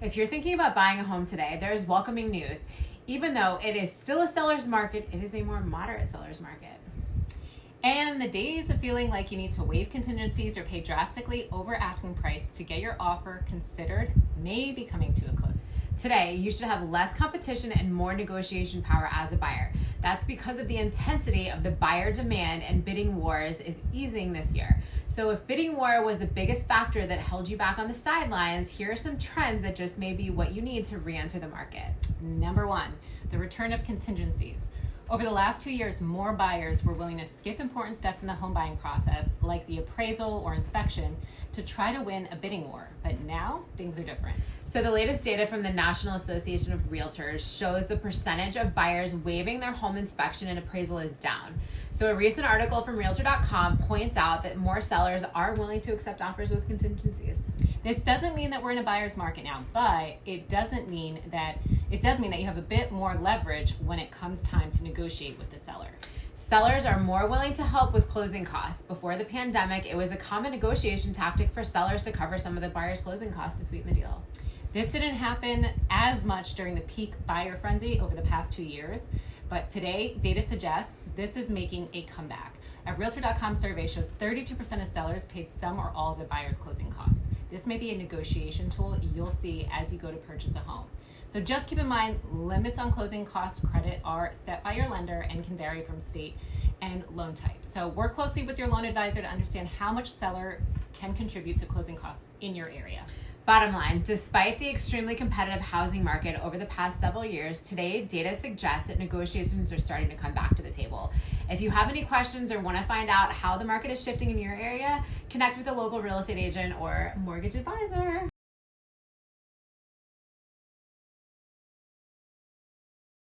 If you're thinking about buying a home today, there's welcoming news. Even though it is still a seller's market, it is a more moderate seller's market. And the days of feeling like you need to waive contingencies or pay drastically over asking price to get your offer considered may be coming to a close. Today, you should have less competition and more negotiation power as a buyer. That's because of the intensity of the buyer demand and bidding wars is easing this year. So if bidding war was the biggest factor that held you back on the sidelines, here are some trends that just may be what you need to re-enter the market. Number one, the return of contingencies. Over the last 2 years, more buyers were willing to skip important steps in the home buying process, like the appraisal or inspection, to try to win a bidding war. But now, things are different. So the latest data from the National Association of Realtors shows the percentage of buyers waiving their home inspection and appraisal is down. So a recent article from Realtor.com points out that more sellers are willing to accept offers with contingencies. This doesn't mean that we're in a buyer's market now, but it does mean that you have a bit more leverage when it comes time to negotiate with the seller. Sellers are more willing to help with closing costs. Before the pandemic, it was a common negotiation tactic for sellers to cover some of the buyer's closing costs to sweeten the deal. This didn't happen as much during the peak buyer frenzy over the past 2 years, but today, data suggests this is making a comeback. A Realtor.com survey shows 32% of sellers paid some or all of the buyer's closing costs. This may be a negotiation tool you'll see as you go to purchase a home. So just keep in mind, limits on closing cost credit are set by your lender and can vary from state and loan type. So work closely with your loan advisor to understand how much sellers can contribute to closing costs in your area. Bottom line, despite the extremely competitive housing market over the past several years, today data suggests that negotiations are starting to come back to the table. If you have any questions or want to find out how the market is shifting in your area, connect with a local real estate agent or mortgage advisor.